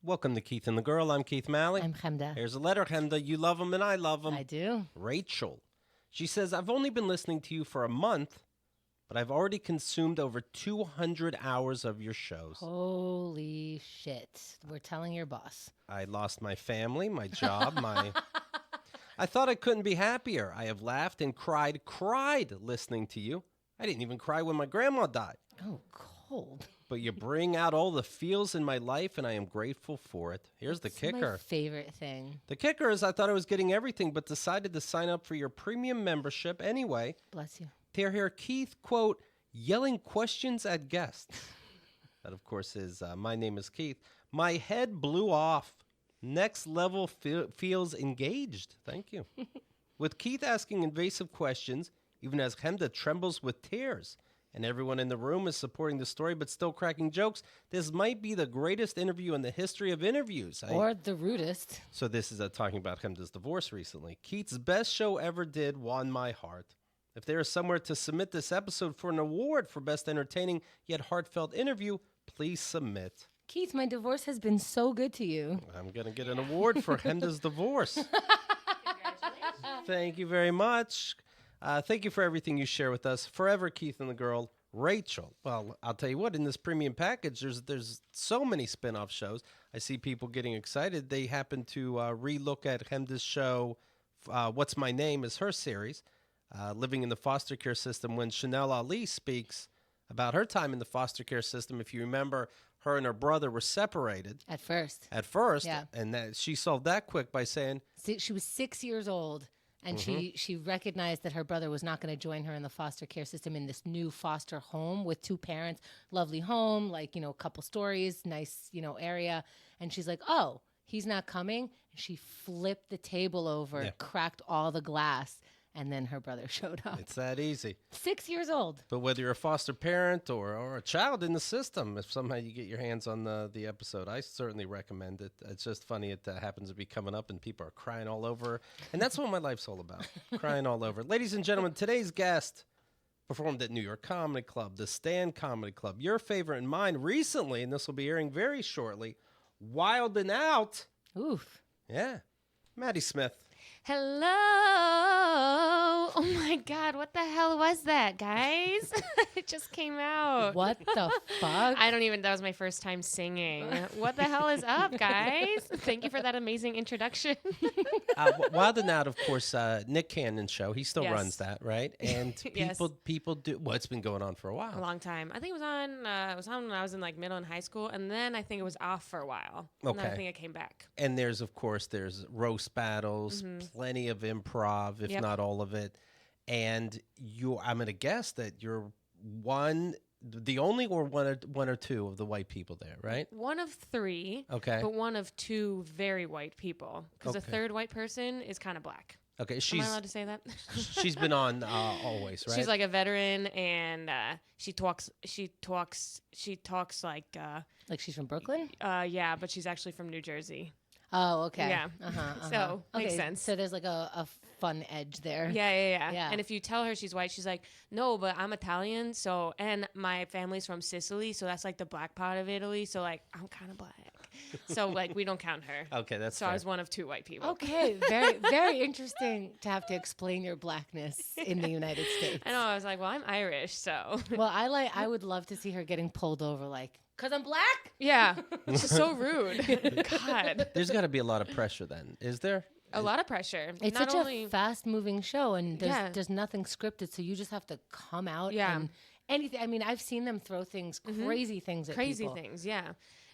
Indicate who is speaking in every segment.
Speaker 1: Welcome to Keith and the Girl. I'm Keith Malley.
Speaker 2: I'm Chemda.
Speaker 1: Here's a letter, Chemda. You love him and I love him.
Speaker 2: I do.
Speaker 1: Rachel. She says, I've only been listening to you for a month, but I've already consumed over 200 hours of your shows.
Speaker 2: Holy shit. We're telling your boss.
Speaker 1: I lost my family, my job, I thought I couldn't be happier. I have laughed and cried listening to you. I didn't even cry when my grandma died.
Speaker 2: Oh, cold.
Speaker 1: But you bring out all the feels in my life, and I am grateful for it. Here's the kicker.
Speaker 2: My favorite thing.
Speaker 1: The kicker is I thought I was getting everything, but decided to sign up for your premium membership anyway.
Speaker 2: Bless you.
Speaker 1: To hear Keith, quote, yelling questions at guests. That, of course, is my name is Keith. My head blew off. Next level feels engaged. Thank you. With Keith asking invasive questions, even as Chemda trembles with tears, and everyone in the room is supporting the story but still cracking jokes, this might be the greatest interview in the history of interviews.
Speaker 2: Or the rudest.
Speaker 1: So this is talking about Chemda's divorce recently. Keith's best show ever did won my heart. If there is somewhere to submit this episode for an award for best entertaining yet heartfelt interview, please submit.
Speaker 2: Keith, my divorce has been so good to you.
Speaker 1: I'm going to get an award for Chemda's divorce.
Speaker 3: Congratulations.
Speaker 1: Thank you very much. Thank you for everything you share with us. Forever, Keith and the Girl, Rachel. Well, I'll tell you what, in this premium package, there's so many spin-off shows. I see people getting excited. They happen to re-look at Chemda's show, What's My Name is her series, Living in the Foster Care System, when Chanel Ali speaks about her time in the foster care system. If you remember, her and her brother were separated.
Speaker 2: At first.
Speaker 1: Yeah. And she solved that quick by saying...
Speaker 2: She was 6 years old, and she recognized that her brother was not going to join her in the foster care system in this new foster home with two parents. Lovely home, a couple stories, nice, area. And she's like, oh, he's not coming? And she flipped the table over, cracked all the glass. And then her brother showed up.
Speaker 1: It's that easy. 6
Speaker 2: years old.
Speaker 1: But whether you're a foster parent or a child in the system, if somehow you get your hands on the episode, I certainly recommend it. It's just funny it happens to be coming up and people are crying all over. And that's what my life's all about, crying all over. Ladies and gentlemen, today's guest performed at New York Comedy Club, the Stand Comedy Club, your favorite and mine recently, and this will be airing very shortly, Wild and Out.
Speaker 2: Oof.
Speaker 1: Yeah. Maddy Smith.
Speaker 3: Hello. Oh my God, what the hell was that, guys? It just came out.
Speaker 2: What the fuck?
Speaker 3: That was my first time singing. What the hell is up, guys? Thank you for that amazing introduction.
Speaker 1: Wild and Out, of course, Nick Cannon's show. He still runs that, right? And people do. Well, it's been going on for a while.
Speaker 3: A long time. I think it was on when I was in middle and high school, and then I think it was off for a while.
Speaker 1: Okay.
Speaker 3: And then I think it came back.
Speaker 1: And there's roast battles, plenty of improv, if not all of it. And I'm going to guess that you're the only or one or two of the white people there, right?
Speaker 3: One of three.
Speaker 1: Okay.
Speaker 3: But one of two very white people. Because the third white person is kind of black.
Speaker 1: Okay.
Speaker 3: Am I allowed to say that?
Speaker 1: She's been on always, right?
Speaker 3: She's like a veteran, and she talks like
Speaker 2: she's from Brooklyn?
Speaker 3: Yeah, but she's actually from New Jersey.
Speaker 2: Oh, okay.
Speaker 3: Yeah. So makes sense.
Speaker 2: So there's a fun edge there.
Speaker 3: Yeah. And if you tell her she's white, she's like, no, but I'm Italian. So, and my family's from Sicily. So that's the black part of Italy. So I'm kind of black. So we don't count her.
Speaker 1: Okay, that's
Speaker 3: fair. I was one of two white people.
Speaker 2: Okay, very, very interesting to have to explain your blackness in the United States.
Speaker 3: I know. I was like, well, I'm Irish, so.
Speaker 2: Well, I would love to see her getting pulled over, because I'm black?
Speaker 3: Yeah. It's just so rude. God.
Speaker 1: There's got to be a lot of pressure then, is there?
Speaker 3: A lot of pressure.
Speaker 2: It's such a fast-moving show, and there's nothing scripted, so you just have to come out and anything. I mean, I've seen them throw things, crazy things at people.
Speaker 3: Crazy things, yeah.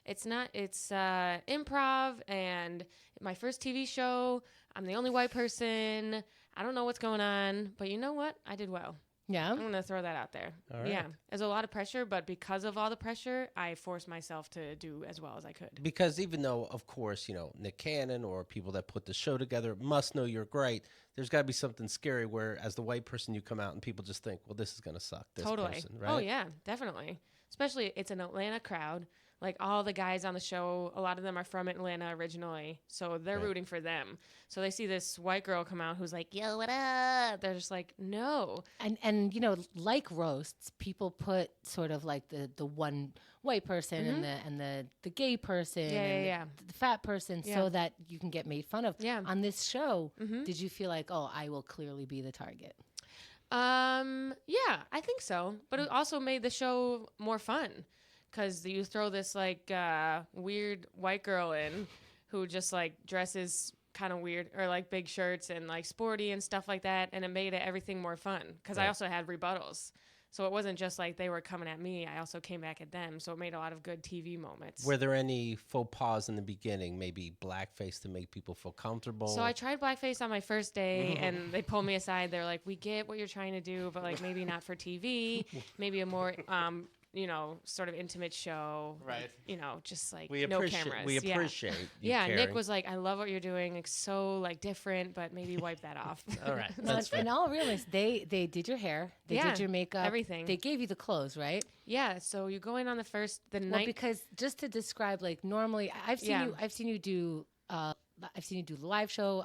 Speaker 3: It's improv, and my first TV show, I'm the only white person. I don't know what's going on, but you know what? I did well.
Speaker 2: Yeah.
Speaker 3: I'm going to throw that out there.
Speaker 1: All right.
Speaker 3: Yeah. There's a lot of pressure, but because of all the pressure, I forced myself to do as well as I could.
Speaker 1: Because even though, of course, Nick Cannon or people that put the show together must know you're great, there's got to be something scary where as the white person you come out and people just think, well, this is going to suck, this
Speaker 3: totally.
Speaker 1: person, right?
Speaker 3: Oh, yeah, definitely. Especially it's an Atlanta crowd. Like all the guys on the show, a lot of them are from Atlanta originally, so they're rooting for them. So they see this white girl come out who's like, "Yo, what up?" They're just like, "No."
Speaker 2: And like roasts, people put sort of like the one white person and the gay person and the fat person so that you can get made fun of.
Speaker 3: Yeah.
Speaker 2: On this show, did you feel like, oh, I will clearly be the target?
Speaker 3: Yeah, I think so. But it also made the show more fun. Because you throw this like weird white girl in who just like dresses kind of weird or like big shirts and like sporty and stuff like that. And it made everything more fun. Because I also had rebuttals. So it wasn't just like they were coming at me. I also came back at them. So it made a lot of good TV moments.
Speaker 1: Were there any faux pas in the beginning? Maybe blackface to make people feel comfortable?
Speaker 3: So I tried blackface on my first day and they pulled me aside. They're like, we get what you're trying to do, but like maybe not for TV. Maybe a more... sort of intimate show.
Speaker 1: Right.
Speaker 3: Just like
Speaker 1: we
Speaker 3: no
Speaker 1: appreciate,
Speaker 3: cameras.
Speaker 1: We appreciate you
Speaker 3: Nick
Speaker 1: caring.
Speaker 3: was like, I love what you're doing. It's so like different, but maybe wipe that off.
Speaker 1: All right.
Speaker 2: No,
Speaker 1: That's fair.
Speaker 2: in all realness, they did your hair, they did your makeup,
Speaker 3: everything.
Speaker 2: They gave you the clothes, right?
Speaker 3: Yeah. So you go in on the
Speaker 2: Well,
Speaker 3: night.
Speaker 2: because just to describe, like normally, I've seen you do the live show,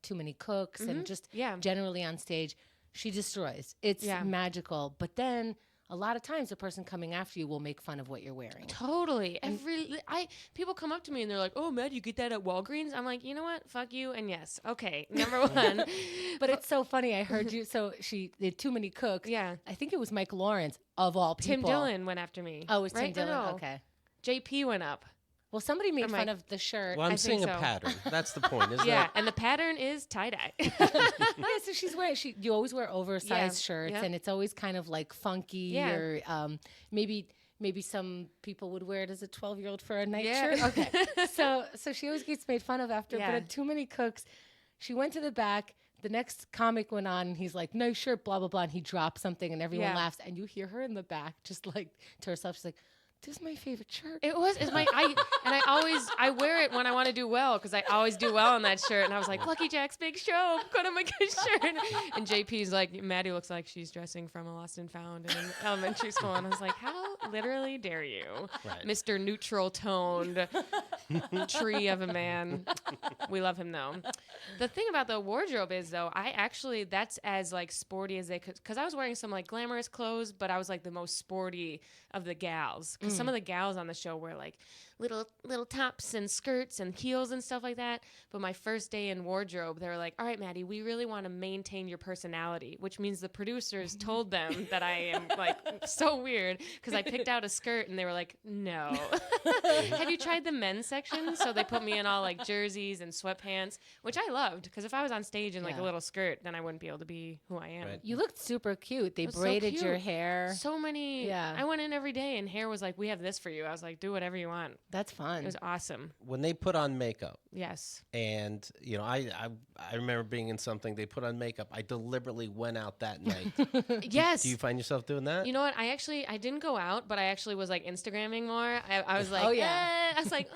Speaker 2: Too Many Cooks, and just generally on stage. She destroys. It's magical. But then a lot of times the person coming after you will make fun of what you're wearing.
Speaker 3: Totally. People come up to me and they're like, "Oh, Matt, you get that at Walgreens?" I'm like, you know what? Fuck you. And yes, okay. Number one.
Speaker 2: But it's so funny. I heard you. So she did Too Many Cooks.
Speaker 3: Yeah.
Speaker 2: I think it was Mike Lawrence of all people.
Speaker 3: Tim Dillon went after me.
Speaker 2: Oh, it was
Speaker 3: right?
Speaker 2: Tim Dillon.
Speaker 3: No.
Speaker 2: Okay.
Speaker 3: JP went up.
Speaker 2: Well, somebody made
Speaker 3: I'm
Speaker 2: fun
Speaker 3: like-
Speaker 2: of the shirt.
Speaker 1: Well, I'm
Speaker 3: I think
Speaker 1: seeing a
Speaker 3: so.
Speaker 1: pattern. That's the point, isn't
Speaker 3: Yeah,
Speaker 1: it?
Speaker 3: and the pattern is tie-dye.
Speaker 2: Yeah, so she's wearing. You always wear oversized shirts,
Speaker 3: yeah.
Speaker 2: and it's always kind of like funky,
Speaker 3: Yeah.
Speaker 2: or maybe some people would wear it as a 12-year-old for a night
Speaker 3: Yeah.
Speaker 2: shirt. Okay, so she always gets made fun of after.
Speaker 3: Yeah.
Speaker 2: But at Too Many Cooks, she went to the back. The next comic went on, and he's like, "Nice shirt, blah blah blah," and he dropped something, and everyone
Speaker 3: Yeah.
Speaker 2: laughs, and you hear her in the back, just like to herself, she's like, "This is my favorite shirt."
Speaker 3: I wear it when I want to do well because I always do well on that shirt. And I was like, Lucky Jack's big show, put on my good shirt. And JP's like, Maddie looks like she's dressing from a Lost and Found in elementary school. And I was like, how literally dare you,
Speaker 1: Right.
Speaker 3: Mr. Neutral Toned tree of a man. We love him though. The thing about the wardrobe is though, that's as like sporty as they could, because I was wearing some like glamorous clothes, but I was like the most sporty of the gals, because some of the gals on the show wear like little tops and skirts and heels and stuff like that. But my first day in wardrobe, they were like, all right, Maddie, we really want to maintain your personality, which means the producers told them that I am like so weird because I picked out a skirt and they were like, no. Have you tried the men's section? So they put me in all like jerseys and sweatpants, which I loved, because if I was on stage in like a little skirt, then I wouldn't be able to be who I am.
Speaker 1: Right.
Speaker 2: You looked super cute. They
Speaker 3: was so
Speaker 2: braided your
Speaker 3: cute.
Speaker 2: hair.
Speaker 3: So many.
Speaker 2: Yeah.
Speaker 3: I went in every day and hair was like, we have this for you. I was like, do whatever you want.
Speaker 2: That's fun.
Speaker 3: It was awesome.
Speaker 1: When they put on makeup,
Speaker 3: Yes.
Speaker 1: and I remember being in something, they put on makeup, I deliberately went out that night.
Speaker 3: Yes.
Speaker 1: Do you find yourself doing that?
Speaker 3: You know what? I didn't go out, but I actually was like Instagramming more. I was like,
Speaker 2: Oh, yeah.
Speaker 3: I was like,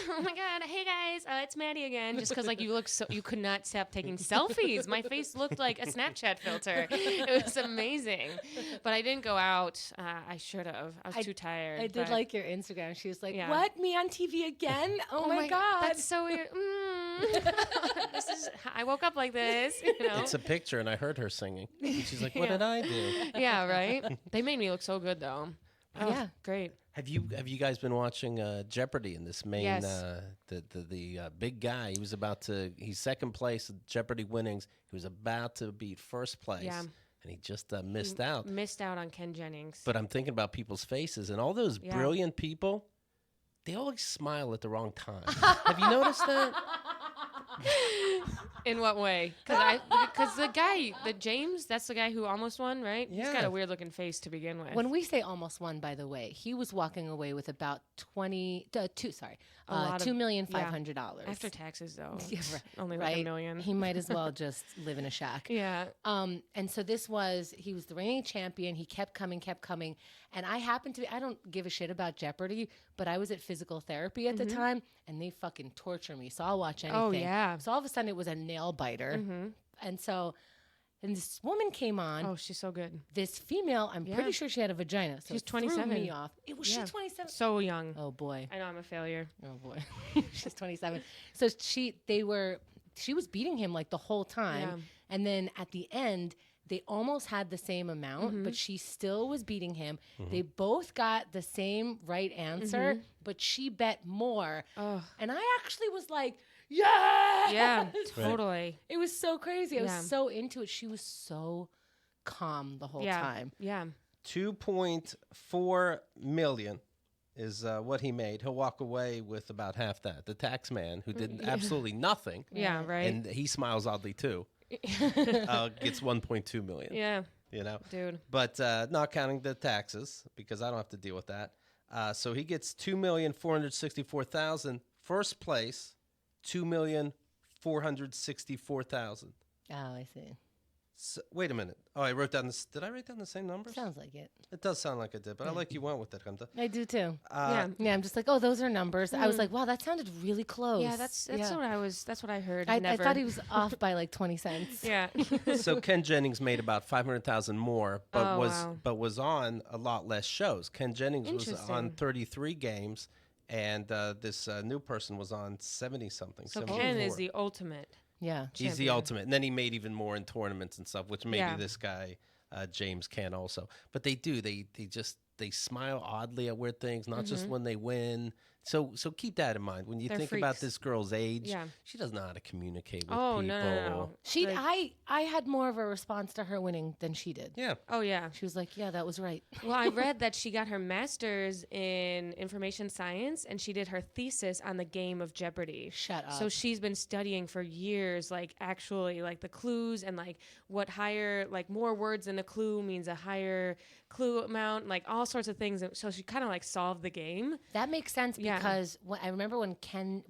Speaker 3: oh my God, hey guys, it's Maddie again. Just because like you could not stop taking selfies. My face looked like a Snapchat filter. It was amazing. But I didn't go out. I should have. I was too tired.
Speaker 2: I did
Speaker 3: but-
Speaker 2: like your Instagram. She was like,
Speaker 3: Yeah.
Speaker 2: "What? Me on TV again? Oh, my God.
Speaker 3: That's so weird. I woke up like this. You know?
Speaker 1: It's a picture, and I heard her singing. And she's like, "What did I do?"
Speaker 3: Yeah, right. They made me look so good though. Oh,
Speaker 2: Yeah.
Speaker 3: great.
Speaker 1: Have you guys been watching Jeopardy? In this main,
Speaker 3: Yes.
Speaker 1: the big guy, he's second place at Jeopardy winnings. He was about to beat first place,
Speaker 3: Yeah.
Speaker 1: and he just missed out.
Speaker 3: Missed out on Ken Jennings.
Speaker 1: But I'm thinking about people's faces, and all those
Speaker 3: Yeah.
Speaker 1: brilliant people, they always smile at the wrong time. Have you noticed that?
Speaker 3: In what way? Because the James, that's the guy who almost won, right? He's got
Speaker 1: Yeah.
Speaker 3: a weird looking face to begin with.
Speaker 2: When we say almost won, by the way, he was walking away with about $2,500,000
Speaker 3: After taxes, though,
Speaker 2: Yeah,
Speaker 3: it's
Speaker 2: right.
Speaker 3: only like $1 million.
Speaker 2: He might as well just live in a shack.
Speaker 3: Yeah.
Speaker 2: And so he was the reigning champion. He kept coming. And I happened to be, I don't give a shit about Jeopardy, but I was at physical therapy at the time, and they fucking torture me. So I'll watch anything.
Speaker 3: Oh, yeah.
Speaker 2: So all of a sudden it was a nail biter. And so And this woman came on.
Speaker 3: Oh, she's so good.
Speaker 2: This female, I'm pretty sure she had a vagina. So
Speaker 3: She's
Speaker 2: it threw
Speaker 3: 27.
Speaker 2: me off. Was she 27?
Speaker 3: So young.
Speaker 2: Oh boy.
Speaker 3: I know I'm a failure.
Speaker 2: Oh boy. She's 27. So she was beating him like the whole time.
Speaker 3: Yeah.
Speaker 2: And then at the end, they almost had the same amount, but she still was beating him. They both got the same right answer, but she bet more.
Speaker 3: Ugh.
Speaker 2: And I actually was like, yeah.
Speaker 3: Yeah, totally.
Speaker 2: It was so crazy. I
Speaker 3: Yeah.
Speaker 2: was so into it. She was so calm the whole time.
Speaker 3: Yeah.
Speaker 1: 2.4 million is what he made. He'll walk away with about half that. The tax man who did absolutely nothing,
Speaker 3: Yeah, right.
Speaker 1: and he smiles oddly too, gets 1.2 million.
Speaker 3: Yeah,
Speaker 1: You know,
Speaker 3: dude.
Speaker 1: but not counting the taxes because I don't have to deal with that. So he gets 2,464,000. First place, 2,464,000.
Speaker 2: Oh, I see.
Speaker 1: So, wait a minute. Oh, I wrote down this. Did I write down the same numbers?
Speaker 2: Sounds like it.
Speaker 1: It does sound like I did, but I like you went with it, Hamza.
Speaker 2: I do too.
Speaker 3: Yeah.
Speaker 2: Yeah, I'm just like, oh, those are numbers. I was like, wow, that sounded really close.
Speaker 3: Yeah, that's what I heard.
Speaker 2: I thought he was off by like 20 cents.
Speaker 3: Yeah.
Speaker 1: So Ken Jennings made about 500,000 more, but
Speaker 3: Oh,
Speaker 1: was on a lot less shows. Ken Jennings was on
Speaker 3: Interesting.
Speaker 1: 33 games, and this new person was on 70 something.
Speaker 3: So
Speaker 1: 74.
Speaker 3: Ken is the ultimate.
Speaker 2: Yeah.
Speaker 1: He's the
Speaker 3: champion.
Speaker 1: ultimate, and then he made even more in tournaments and stuff, which maybe
Speaker 3: Yeah.
Speaker 1: this guy James can also. But they do. They smile oddly at weird things, not just when they win. So keep that in mind when you
Speaker 3: They're
Speaker 1: think about
Speaker 3: freaks.
Speaker 1: this girl's age.
Speaker 3: Yeah.
Speaker 1: She doesn't know how to communicate with
Speaker 3: Oh,
Speaker 1: people.
Speaker 3: no.
Speaker 2: She,
Speaker 3: Like-
Speaker 2: I had more of a response to her winning than she did.
Speaker 1: Yeah.
Speaker 3: Oh yeah.
Speaker 2: She was like, yeah, that was right.
Speaker 3: Well, I read that she got her master's in information science and she did her thesis on the game of Jeopardy.
Speaker 2: Shut up.
Speaker 3: So she's been studying for years, like actually like the clues and like what higher, like more words in a clue means a higher clue amount, like all sorts of things. So she kind of like solved the game.
Speaker 2: That makes sense
Speaker 3: Yeah.
Speaker 2: because I remember when Ken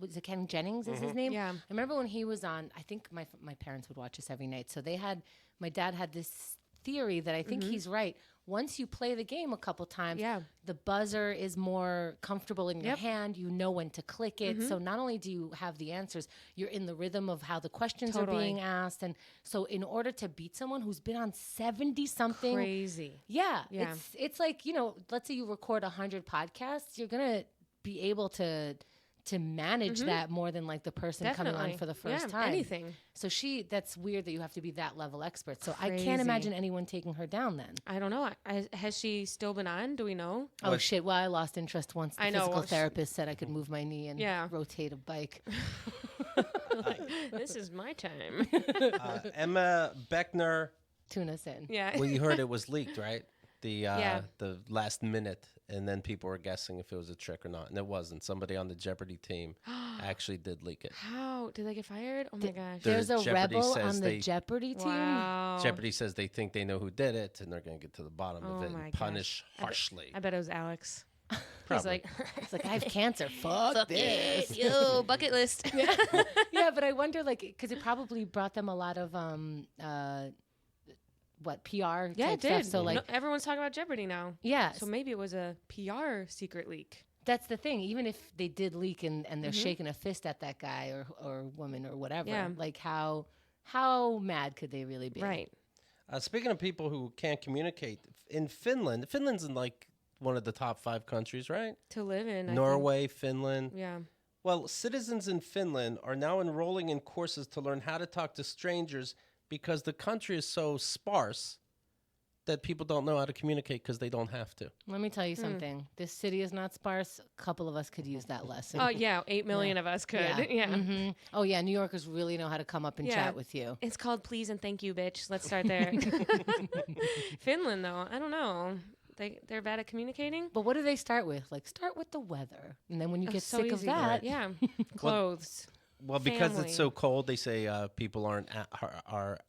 Speaker 2: Jennings is his name.
Speaker 3: Yeah.
Speaker 2: I remember when he was on. I think my parents would watch us every night. So my dad had this theory that I think he's right. Once you play the game a couple times,
Speaker 3: Yeah.
Speaker 2: the buzzer is more comfortable in your
Speaker 3: Yep.
Speaker 2: hand. You know when to click it. So not only do you have the answers, you're in the rhythm of how the questions are
Speaker 3: Totally.
Speaker 2: being asked. And so in order to beat someone who's been on 70 something,
Speaker 3: Crazy.
Speaker 2: yeah,
Speaker 3: Yeah.
Speaker 2: it's like, let's say you record 100 podcasts, you're going to be able to manage that more than like the person coming on for the first time.
Speaker 3: Anything.
Speaker 2: So that's weird that you have to be that level expert. So I
Speaker 3: Crazy.
Speaker 2: can't imagine anyone taking her down then.
Speaker 3: I don't know. Has she still been on? Do we know?
Speaker 2: Oh shit, well I lost interest once the
Speaker 3: I know,
Speaker 2: physical
Speaker 3: well,
Speaker 2: therapist said I could move my knee and
Speaker 3: Yeah.
Speaker 2: rotate a bike.
Speaker 3: This is my time.
Speaker 1: Emma Beckner.
Speaker 2: Tune us in.
Speaker 3: Yeah.
Speaker 1: Well, you heard it was leaked, right?
Speaker 3: Yeah.
Speaker 1: The last minute, and then people were guessing if it was a trick or not, and it wasn't. Somebody on the Jeopardy team actually did leak it.
Speaker 3: How did they get fired? Oh my gosh.
Speaker 2: There's a
Speaker 1: Jeopardy
Speaker 2: rebel
Speaker 1: says
Speaker 2: on the
Speaker 1: they-
Speaker 2: Jeopardy team.
Speaker 3: Wow.
Speaker 1: Jeopardy says they think they know who did it, and they're going to get to the bottom
Speaker 3: Oh
Speaker 1: of it
Speaker 3: my
Speaker 1: and
Speaker 3: gosh.
Speaker 1: punish harshly.
Speaker 3: I bet it was Alex. He's
Speaker 1: Probably.
Speaker 3: like,
Speaker 2: It's like I have cancer. Fuck this.
Speaker 3: yo, bucket list.
Speaker 2: Yeah, but I wonder, like, because it probably brought them a lot of PR
Speaker 3: Yeah,
Speaker 2: type
Speaker 3: it
Speaker 2: stuff.
Speaker 3: did.
Speaker 2: So like,
Speaker 3: No, everyone's talking about Jeopardy now.
Speaker 2: yeah,
Speaker 3: So maybe it was a PR secret leak.
Speaker 2: that's the thing. Even if they did leak and they're shaking a fist at that guy or woman or whatever,
Speaker 3: Yeah.
Speaker 2: like how mad could they really be?
Speaker 3: Right.
Speaker 1: Speaking of people who can't communicate, in Finland's in like one of the top 5 countries, right?
Speaker 3: To live in. I
Speaker 1: Norway, Finland.
Speaker 3: think. Yeah.
Speaker 1: Well, citizens in Finland are now enrolling in courses to learn how to talk to strangers because the country is so sparse that people don't know how to communicate because they don't have to.
Speaker 2: Let me tell you something. This city is not sparse. A couple of us could use that lesson.
Speaker 3: Oh, yeah. 8 million of us could. Yeah.
Speaker 2: Mhm. Oh yeah, New Yorkers really know how to come up and
Speaker 3: Yeah.
Speaker 2: chat with you.
Speaker 3: It's called Please and Thank You, bitch. Let's start there. Finland, though, I don't know. They're bad at communicating.
Speaker 2: But what do they start with? Like, start with the weather, and then when you get
Speaker 3: So
Speaker 2: sick of
Speaker 3: easy.
Speaker 2: that,
Speaker 3: Yeah. Clothes.
Speaker 1: Well, because
Speaker 3: Family.
Speaker 1: it's so cold, they say people are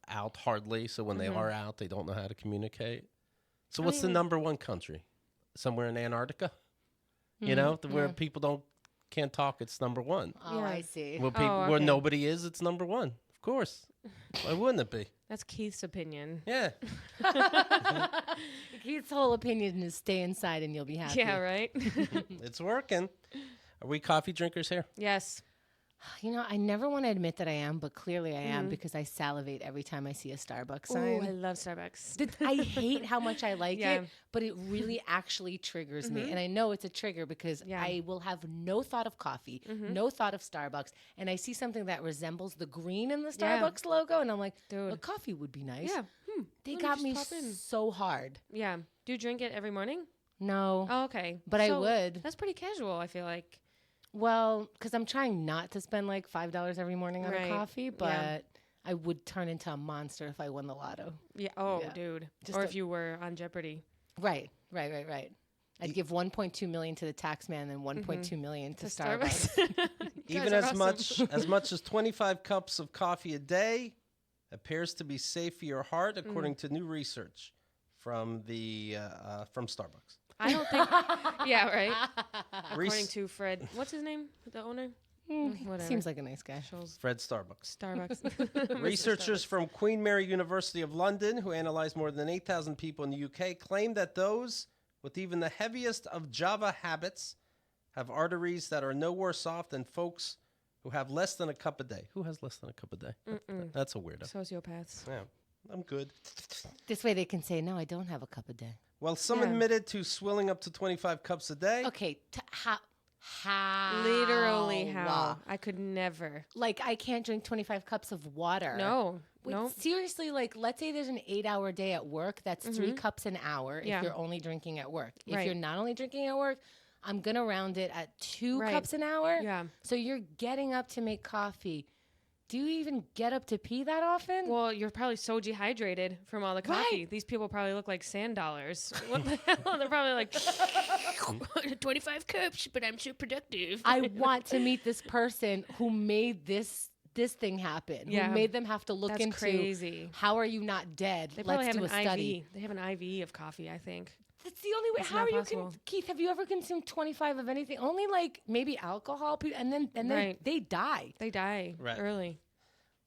Speaker 1: out hardly. So when they are out, they don't know how to communicate. So what's the number 1 country? Somewhere in Antarctica? You know, where people can't talk. It's number 1.
Speaker 2: oh,
Speaker 3: Yeah.
Speaker 2: I see.
Speaker 1: Where people where
Speaker 3: okay.
Speaker 1: nobody is, it's number 1. Of course. Why wouldn't it be?
Speaker 3: That's Keith's opinion.
Speaker 1: Yeah.
Speaker 2: Keith's whole opinion is stay inside and you'll be happy.
Speaker 3: Yeah, right?
Speaker 1: It's working. Are we coffee drinkers here?
Speaker 3: Yes.
Speaker 2: You know, I never want to admit that I am, but clearly I am
Speaker 3: Mhm.
Speaker 2: because I salivate every time I see a Starbucks
Speaker 3: Ooh,
Speaker 2: sign.
Speaker 3: I love Starbucks.
Speaker 2: I hate how much I like
Speaker 3: Yeah.
Speaker 2: it, but it really actually triggers me.
Speaker 3: Mhm.
Speaker 2: And I know it's a trigger because
Speaker 3: Yeah.
Speaker 2: I will have no thought of coffee,
Speaker 3: Mhm.
Speaker 2: no thought of Starbucks, and I see something that resembles the green in the
Speaker 3: Yeah.
Speaker 2: Starbucks logo, and I'm like,
Speaker 3: Dude.
Speaker 2: well, coffee would be nice.
Speaker 3: Yeah.
Speaker 2: They
Speaker 3: Let me
Speaker 2: got
Speaker 3: just
Speaker 2: me
Speaker 3: pop in.
Speaker 2: so hard.
Speaker 3: Yeah. Do you drink it every morning?
Speaker 2: No.
Speaker 3: Oh, okay.
Speaker 2: But I
Speaker 3: So,
Speaker 2: would.
Speaker 3: That's pretty casual, I feel like.
Speaker 2: Well, because I'm trying not to spend like $5 every morning on
Speaker 3: Right.
Speaker 2: a coffee, but
Speaker 3: Yeah.
Speaker 2: I would turn into a monster if I won the lotto.
Speaker 3: Yeah. Oh,
Speaker 2: Yeah.
Speaker 3: dude.
Speaker 2: Just
Speaker 3: Or
Speaker 2: a-
Speaker 3: if you were on Jeopardy.
Speaker 2: Right. I'd give 1.2 million to the tax man and 1.2 million to Starbucks.
Speaker 3: You
Speaker 1: Even
Speaker 3: guys
Speaker 1: as
Speaker 3: are
Speaker 1: much
Speaker 3: awesome.
Speaker 1: as much as 25 cups of coffee a day appears to be safe for your heart, according to new research from from Starbucks.
Speaker 3: I don't think. Yeah, right. According
Speaker 1: Res-
Speaker 3: to Fred, what's his name? The owner? Whatever.
Speaker 2: Seems like a nice guy.
Speaker 3: Shoals.
Speaker 1: Fred Starbucks.
Speaker 3: Starbucks. Mr.
Speaker 1: Researchers
Speaker 3: Starbucks.
Speaker 1: from Queen Mary University of London, who analyzed more than 8,000 people in the UK, claim that those with even the heaviest of Java habits have arteries that are no worse off than folks who have less than a cup a day. Who has less than a cup a day? That's a weirdo.
Speaker 3: Sociopaths.
Speaker 1: Yeah, I'm good.
Speaker 2: This way they can say, no, I don't have a cup a day.
Speaker 1: Well, some
Speaker 3: Yeah.
Speaker 1: admitted to swilling up to 25 cups a day.
Speaker 2: Okay, how?
Speaker 3: Literally, how? I could never.
Speaker 2: Like, I can't drink 25 cups of water.
Speaker 3: No.
Speaker 2: Wait,
Speaker 3: No.
Speaker 2: seriously, like, let's say there's an 8-hour day at work. That's 3 cups an hour if
Speaker 3: Yeah.
Speaker 2: you're only drinking at work. If
Speaker 3: Right.
Speaker 2: you're not only drinking at work, I'm going to round it at 2
Speaker 3: Right.
Speaker 2: cups an hour.
Speaker 3: Yeah.
Speaker 2: So you're getting up to make coffee. Do you even get up to pee that often?
Speaker 3: Well, you're probably so dehydrated from all the coffee.
Speaker 2: Right.
Speaker 3: These people probably look like sand dollars. What the hell? They're probably like 25 cups, but I'm so productive.
Speaker 2: I want to meet this person who made this thing happen.
Speaker 3: Yeah.
Speaker 2: Who made them have to look
Speaker 3: That's
Speaker 2: into
Speaker 3: crazy.
Speaker 2: how are you not dead?
Speaker 3: They probably
Speaker 2: Let's
Speaker 3: have
Speaker 2: do
Speaker 3: an
Speaker 2: a study.
Speaker 3: IV. They have an IV of coffee, I think.
Speaker 2: That's the only way.
Speaker 3: It's
Speaker 2: How
Speaker 3: not
Speaker 2: are you
Speaker 3: possible.
Speaker 2: Keith, have you ever consumed 25 of anything? Only like maybe alcohol, and then
Speaker 3: Right.
Speaker 2: they die.
Speaker 3: They die
Speaker 1: Right.
Speaker 3: early.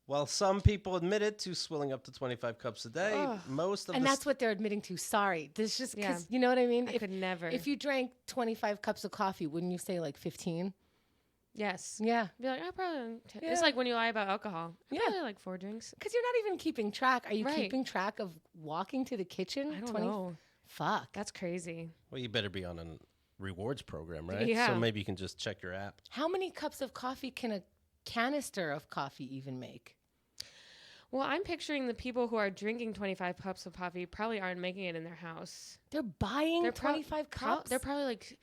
Speaker 1: Well, some people admitted to swilling up to 25 cups a day.
Speaker 3: Ugh.
Speaker 1: Most of
Speaker 2: And
Speaker 1: the
Speaker 2: that's what they're admitting to. Sorry. This just
Speaker 3: Yeah.
Speaker 2: cuz you know what I mean?
Speaker 3: I could never.
Speaker 2: If you drank 25 cups of coffee, wouldn't you say like 15?
Speaker 3: Yes.
Speaker 2: Yeah.
Speaker 3: Be like, I probably.
Speaker 2: Yeah.
Speaker 3: It's like when you lie about alcohol. I
Speaker 2: Yeah.
Speaker 3: probably like 4 drinks.
Speaker 2: Cuz you're not even keeping track. Are you
Speaker 3: Right.
Speaker 2: keeping track of walking to the kitchen?
Speaker 3: I don't know.
Speaker 2: Fuck.
Speaker 3: That's crazy.
Speaker 1: well, you better be on a rewards program, right?
Speaker 3: Yeah.
Speaker 1: So maybe you can just check your app.
Speaker 2: How many cups of coffee can a canister of coffee even make?
Speaker 3: Well, I'm picturing the people who are drinking 25 cups of coffee probably aren't making it in their house.
Speaker 2: They're buying
Speaker 3: They're pro-
Speaker 2: 25 cups.
Speaker 3: They're probably like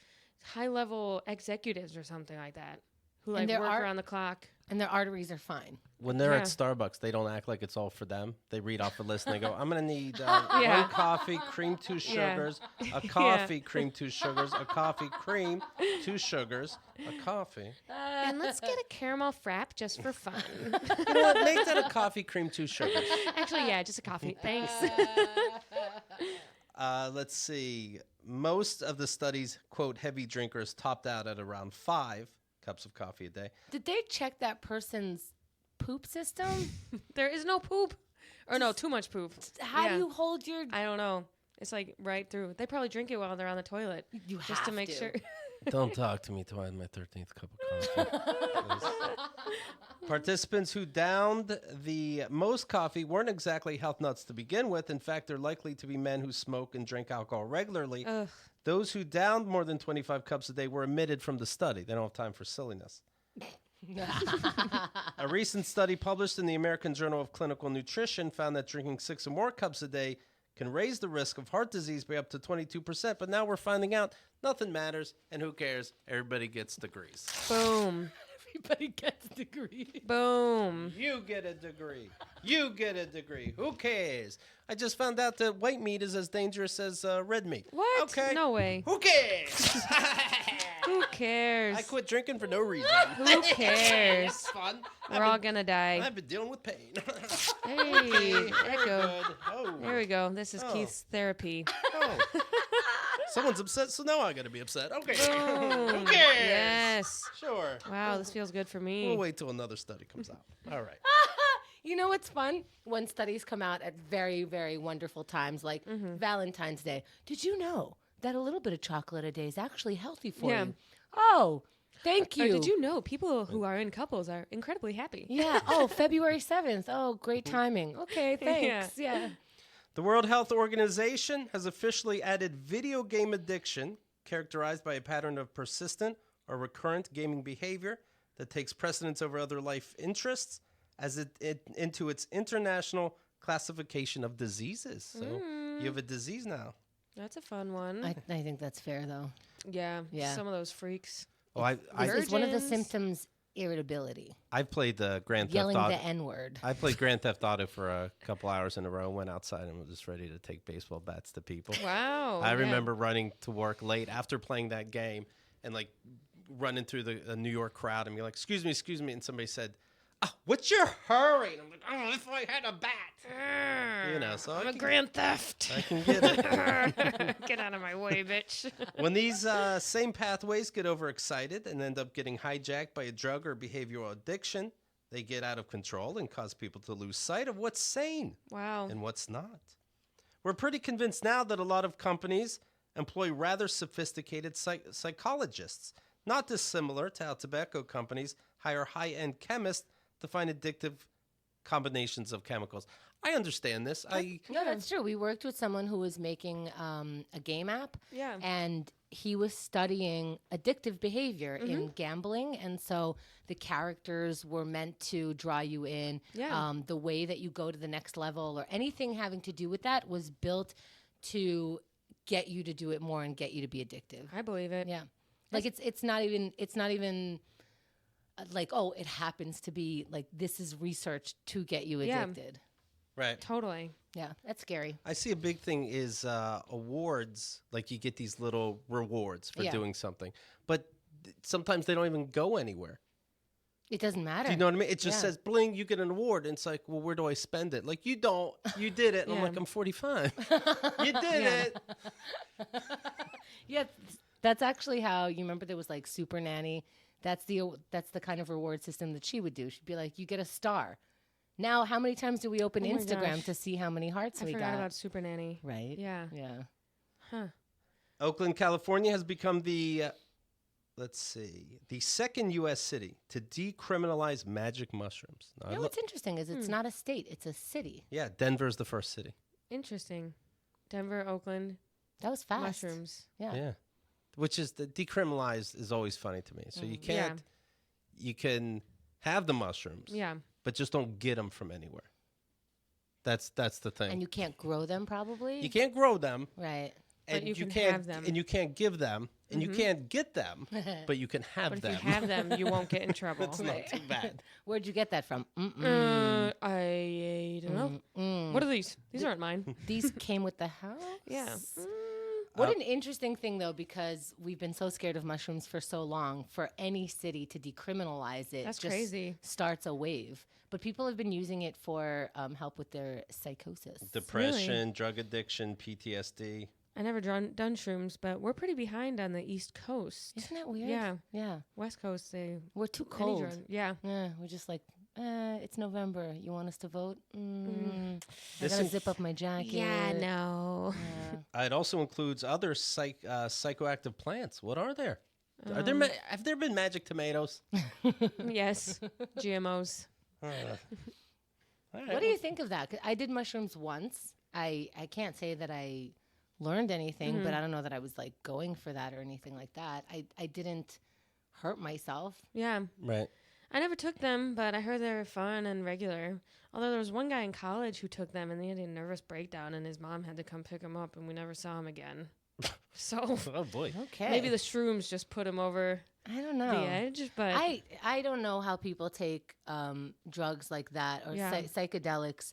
Speaker 3: high level executives or something like that who like
Speaker 2: there
Speaker 3: work
Speaker 2: are-
Speaker 3: around the clock.
Speaker 2: and their arteries are fine.
Speaker 1: When they're at
Speaker 3: Yeah.
Speaker 1: Starbucks, they don't act like it's all for them. They read off a list and they go, I'm going to need
Speaker 3: Yeah.
Speaker 1: 1 coffee, cream, 2
Speaker 3: Yeah.
Speaker 1: sugars, a coffee, cream, 2 sugars, a coffee, cream, 2 sugars, a coffee.
Speaker 3: And let's get a caramel frap just for fun.
Speaker 1: You know what? Make that a coffee, cream, 2 sugars.
Speaker 3: Actually, yeah, just a coffee. Thanks.
Speaker 1: Let's see. Most of the study's, quote, heavy drinkers topped out at around 5 cups of coffee a day.
Speaker 2: Did they check that person's poop system?
Speaker 3: There is no poop. Or no, too much poop.
Speaker 2: How
Speaker 3: Yeah.
Speaker 2: do you hold your?
Speaker 3: I don't know. It's like right through. They probably drink it while they're on the toilet.
Speaker 2: You
Speaker 3: Just to
Speaker 2: have
Speaker 3: make sure.
Speaker 1: Don't talk to me till I have my 13th cup of coffee. Participants who downed the most coffee weren't exactly health nuts to begin with. In fact, they're likely to be men who smoke and drink alcohol regularly.
Speaker 3: Ugh.
Speaker 1: Those who downed more than 25 cups a day were omitted from the study. They don't have time for silliness. A recent study published in the American Journal of Clinical Nutrition found that drinking 6 or more cups a day can raise the risk of heart disease by up to 22%. But now we're finding out nothing matters, and who cares? Everybody gets degrees.
Speaker 3: Boom.
Speaker 2: Everybody gets a degree.
Speaker 3: Boom.
Speaker 1: You get a degree. You get a degree. Who cares? I just found out that white meat is as dangerous as red meat.
Speaker 3: What?
Speaker 1: Okay.
Speaker 3: No way.
Speaker 1: Who cares?
Speaker 3: Who cares?
Speaker 1: I quit drinking for no reason.
Speaker 3: Who cares?
Speaker 1: It's fun.
Speaker 3: We're all gonna die.
Speaker 1: I've been dealing with pain.
Speaker 3: Hey, there you
Speaker 1: Very
Speaker 3: go.
Speaker 1: good. Oh.
Speaker 3: There we go. This is
Speaker 1: Oh.
Speaker 3: Keith's therapy.
Speaker 1: Oh. Someone's upset, so now I gotta be upset. Okay.
Speaker 3: Boom.
Speaker 1: Who cares?
Speaker 3: Yes.
Speaker 1: Sure.
Speaker 3: Wow, this feels good for me.
Speaker 1: We'll wait till another study comes out. All right.
Speaker 2: You know what's fun? When studies come out at very, very wonderful times, like Valentine's Day. Did you know that a little bit of chocolate a day is actually healthy for
Speaker 3: Yeah.
Speaker 2: you? Oh, Thank
Speaker 3: Or
Speaker 2: you.
Speaker 3: did you know people who are in couples are incredibly happy?
Speaker 2: Yeah. Oh, February 7th. Oh, great timing. Okay, thanks. Yeah.
Speaker 1: The World Health Organization has officially added video game addiction, characterized by a pattern of persistent or recurrent gaming behavior that takes precedence over other life interests, as into its international classification of diseases. So you have a disease now.
Speaker 3: That's a fun one.
Speaker 2: I think that's fair, though.
Speaker 3: Yeah.
Speaker 2: Yeah.
Speaker 3: Some of those freaks.
Speaker 1: Oh,
Speaker 2: Is one of the
Speaker 3: Virgins.
Speaker 2: symptoms irritability?
Speaker 1: I've played the Grand Theft
Speaker 2: Yelling
Speaker 1: Auto.
Speaker 2: the N-word.
Speaker 1: I played Grand Theft Auto for a couple hours in a row, went outside and was just ready to take baseball bats to people.
Speaker 3: Wow.
Speaker 1: I
Speaker 3: yeah.
Speaker 1: remember running to work late after playing that game and like running through the New York crowd and be like, excuse me. And somebody said, what's your hurry? And I'm like, oh, if I had a bat. You know, so
Speaker 3: I'm a grand theft.
Speaker 1: I can get it.
Speaker 3: Get out of my way, bitch.
Speaker 1: When these same pathways get overexcited and end up getting hijacked by a drug or behavioral addiction, they get out of control and cause people to lose sight of what's sane
Speaker 3: Wow.
Speaker 1: and what's not. We're pretty convinced now that a lot of companies employ rather sophisticated psychologists, not dissimilar to how tobacco companies hire high-end chemists to find addictive combinations of chemicals. I understand this.
Speaker 2: No, that's true. We worked with someone who was making a game app.
Speaker 3: Yeah.
Speaker 2: And he was studying addictive behavior in gambling. And so the characters were meant to draw you in.
Speaker 3: Yeah.
Speaker 2: The way that you go to the next level or anything having to do with that was built to get you to do it more and get you to be addictive.
Speaker 3: I believe it.
Speaker 2: Yeah. Like it's not even like, oh, it happens to be like this is research to get you
Speaker 3: Yeah.
Speaker 2: addicted.
Speaker 1: Right.
Speaker 3: Totally.
Speaker 2: Yeah, that's scary.
Speaker 1: I see a big thing is awards. Like you get these little rewards for
Speaker 2: Yeah.
Speaker 1: doing something, but sometimes they don't even go anywhere.
Speaker 2: It doesn't matter.
Speaker 1: Do you know what I mean? It just
Speaker 2: Yeah.
Speaker 1: says bling, you get an award, and it's like, well, where do I spend it? Like you don't, you did it, and I'm
Speaker 3: Yeah.
Speaker 1: like, I'm 45. You did
Speaker 3: Yeah.
Speaker 1: it.
Speaker 2: Yeah, that's actually how you remember there was like Super Nanny. That's the kind of reward system that she would do. She'd be like, you get a star. Now, how many times do we open
Speaker 3: Oh my
Speaker 2: Instagram
Speaker 3: gosh.
Speaker 2: to see how many hearts
Speaker 3: I
Speaker 2: we
Speaker 3: forgot
Speaker 2: got?
Speaker 3: about Super Nanny.
Speaker 2: Right?
Speaker 3: Yeah.
Speaker 2: Yeah.
Speaker 3: Huh.
Speaker 1: Oakland, California has become the, the second U.S. city to decriminalize magic mushrooms. Now,
Speaker 2: You know what's interesting is it's not a state; it's a city.
Speaker 1: yeah, Denver's the first city.
Speaker 3: Interesting. Denver, Oakland,
Speaker 2: That was fast.
Speaker 3: mushrooms.
Speaker 2: Yeah.
Speaker 1: Yeah. Which is the decriminalized is always funny to me. So you can't, you can have the mushrooms,
Speaker 3: Yeah.
Speaker 1: but just don't get them from anywhere. That's the thing.
Speaker 2: And you can't grow them, probably.
Speaker 1: You can't grow them,
Speaker 2: Right.
Speaker 1: and
Speaker 3: you can
Speaker 1: can't
Speaker 3: have them.
Speaker 1: and you can't give them, and you can't get them, but you can have
Speaker 3: But if
Speaker 1: them.
Speaker 3: you have them, you won't get in trouble.
Speaker 1: It's not too bad.
Speaker 2: Where'd you get that from?
Speaker 3: I don't know. What are these? These aren't mine.
Speaker 2: These came with the house.
Speaker 3: Yeah.
Speaker 2: What an interesting thing, though, because we've been so scared of mushrooms for so long. For any city to decriminalize it,
Speaker 3: That's
Speaker 2: just
Speaker 3: crazy.
Speaker 2: starts a wave. But people have been using it for help with their psychosis.
Speaker 1: Depression, drug addiction, PTSD.
Speaker 3: I never done shrooms, but we're pretty behind on the East Coast.
Speaker 2: Isn't that weird?
Speaker 3: Yeah.
Speaker 2: Yeah.
Speaker 3: West Coast, they
Speaker 2: We're too
Speaker 3: any
Speaker 2: cold.
Speaker 3: drug- Yeah.
Speaker 2: Yeah, we're just like, it's November. You want us to vote? I
Speaker 1: This
Speaker 2: gotta
Speaker 1: in-
Speaker 2: zip up my jacket.
Speaker 3: no.
Speaker 1: It also includes other psychoactive plants. What are there? Are there have there been magic tomatoes?
Speaker 3: Yes. GMOs.
Speaker 1: All right,
Speaker 2: What do you think of that? 'Cause I did mushrooms once. I can't say that I learned anything, but I don't know that I was like going for that or anything like that. I didn't hurt myself.
Speaker 3: Yeah.
Speaker 1: Right.
Speaker 3: I never took them, but I heard they were fun and regular. Although there was one guy in college who took them and he had a nervous breakdown and his mom had to come pick him up and we never saw him again. So
Speaker 1: Oh boy.
Speaker 2: Okay.
Speaker 3: maybe the shrooms just put him over
Speaker 2: I don't know.
Speaker 3: the edge, but
Speaker 2: I don't know how people take drugs like that or
Speaker 3: Yeah.
Speaker 2: psychedelics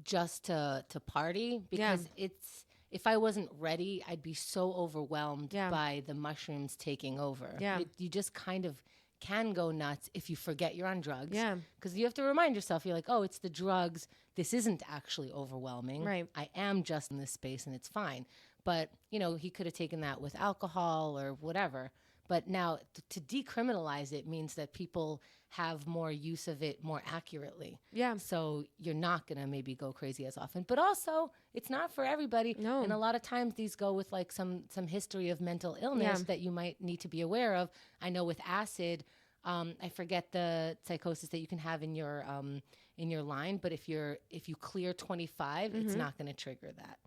Speaker 2: just to party because it's if I wasn't ready, I'd be so overwhelmed
Speaker 3: Yeah.
Speaker 2: by the mushrooms taking over.
Speaker 3: Yeah.
Speaker 2: You just kind of can go nuts if you forget you're on drugs.
Speaker 3: Yeah.
Speaker 2: Because you have to remind yourself, you're like, oh, it's the drugs. This isn't actually overwhelming.
Speaker 3: Right.
Speaker 2: I am just in this space and it's fine. But, he could have taken that with alcohol or whatever. But now to decriminalize it means that people have more use of it more accurately.
Speaker 3: Yeah.
Speaker 2: So you're not going to maybe go crazy as often. But also, it's not for everybody.
Speaker 3: No.
Speaker 2: And a lot of times these go with like some history of mental illness that you might need to be aware of. I know with acid, I forget the psychosis that you can have in your line, but if you clear 25, it's not going to trigger that.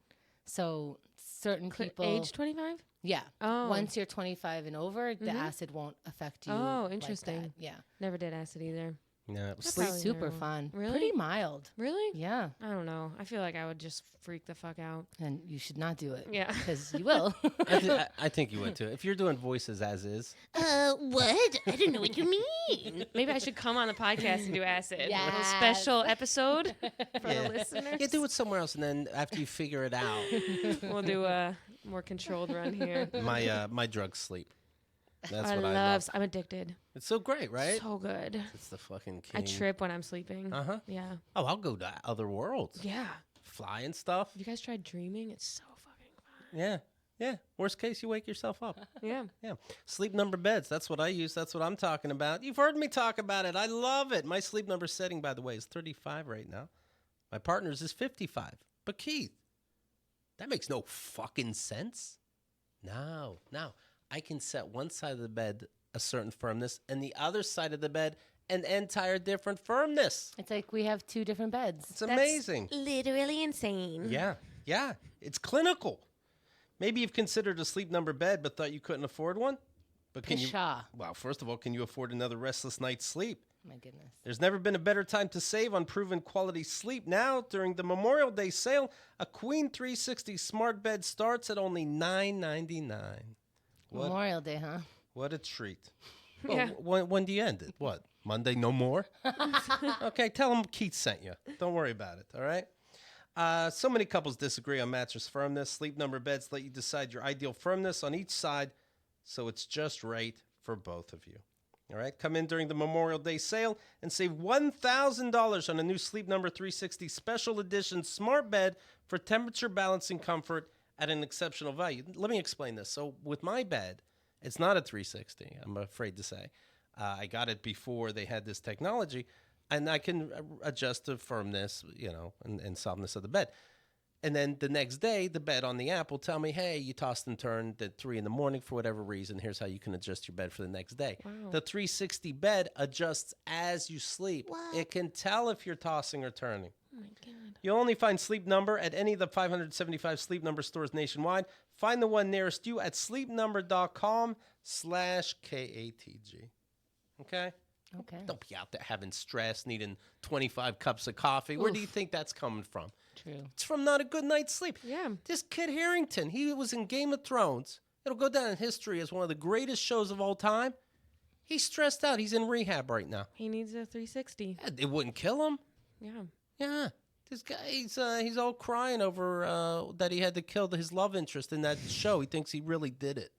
Speaker 2: So certain people
Speaker 3: age 25?
Speaker 2: Yeah.
Speaker 3: Oh.
Speaker 2: Once you're 25 and over, the acid won't affect you.
Speaker 3: Oh,
Speaker 2: like
Speaker 3: interesting.
Speaker 2: that. Yeah.
Speaker 3: Never did acid either.
Speaker 1: Yeah,
Speaker 3: That's
Speaker 1: sleep.
Speaker 3: probably
Speaker 2: Super
Speaker 3: never.
Speaker 2: fun.
Speaker 3: Really?
Speaker 2: Pretty mild.
Speaker 3: Really?
Speaker 2: Yeah.
Speaker 3: I don't know. I feel like I would just freak the fuck out.
Speaker 2: And you should not do it.
Speaker 3: Yeah.
Speaker 2: Because you will.
Speaker 1: I think you would too. If you're doing voices as is.
Speaker 2: What? I don't know what you mean.
Speaker 3: Maybe I should come on the podcast and do acid. A little
Speaker 2: Yes.
Speaker 3: special episode for
Speaker 1: Yeah.
Speaker 3: the listeners.
Speaker 1: Yeah, do it somewhere else, and then after you figure it out,
Speaker 3: We'll do a more controlled run here.
Speaker 1: my drugs sleep. That's
Speaker 3: I
Speaker 1: what
Speaker 3: love.
Speaker 1: I love.
Speaker 3: I'm addicted.
Speaker 1: It's so great, right?
Speaker 3: So good.
Speaker 1: It's the fucking king.
Speaker 3: I trip when I'm sleeping.
Speaker 1: Uh-huh.
Speaker 3: Yeah.
Speaker 1: Oh, I'll go to other worlds.
Speaker 3: Yeah.
Speaker 1: Fly and stuff.
Speaker 3: Have you guys tried dreaming? It's so fucking fun.
Speaker 1: Yeah. Yeah. Worst case, you wake yourself up.
Speaker 3: Yeah.
Speaker 1: Yeah. Sleep number beds. That's what I use. That's what I'm talking about. You've heard me talk about it. I love it. My sleep number setting, by the way, is 35 right now. My partner's is 55. But Keith, that makes no fucking sense. No. I can set one side of the bed a certain firmness and the other side of the bed an entire different firmness.
Speaker 2: It's like we have two different beds.
Speaker 1: It's amazing.
Speaker 3: Literally insane.
Speaker 1: Yeah. It's clinical. Maybe you've considered a sleep number bed but thought you couldn't afford one. But can you?
Speaker 2: Pshaw.
Speaker 1: Well, first of all, can you afford another restless night's sleep?
Speaker 2: My goodness.
Speaker 1: There's never been a better time to save on proven quality sleep. Now, during the Memorial Day sale, a Queen 360 smart bed starts at only $9.99. What?
Speaker 2: Memorial Day, huh?
Speaker 1: What a treat. Well,
Speaker 3: Yeah.
Speaker 1: when do you end it? What? Monday, no more? Okay, tell them Keith sent you. Don't worry about it, all right? So many couples disagree on mattress firmness. Sleep number beds let you decide your ideal firmness on each side, so it's just right for both of you. All right, come in during the Memorial Day sale and save $1,000 on a new Sleep Number 360 Special Edition smart bed for temperature balancing comfort at an exceptional value. Let me explain this. So with my bed, it's not a 360, I'm afraid to say. I got it before they had this technology, and I can adjust the firmness, and softness of the bed. And then the next day, the bed on the app will tell me, hey, you tossed and turned at 3 a.m. for whatever reason. Here's how you can adjust your bed for the next day.
Speaker 3: Wow.
Speaker 1: The 360 bed adjusts as you sleep.
Speaker 2: What?
Speaker 1: It can tell if you're tossing or turning.
Speaker 3: Oh my God.
Speaker 1: You'll only find Sleep Number at any of the 575 Sleep Number stores nationwide. Find the one nearest you at sleepnumber.com/KATG. Okay?
Speaker 2: Okay.
Speaker 1: Don't be out there having stress, needing 25 cups of coffee. Where do you think that's coming from?
Speaker 2: True.
Speaker 1: It's from not a good night's sleep.
Speaker 3: Yeah.
Speaker 1: This Kit Harington, he was in Game of Thrones. It'll go down in history as one of the greatest shows of all time. He's stressed out. He's in rehab right now.
Speaker 3: He needs a 360.
Speaker 1: Yeah, it wouldn't kill him.
Speaker 3: Yeah.
Speaker 1: Yeah. This guy, he's all crying over that he had to kill his love interest in that show. He thinks he really did it.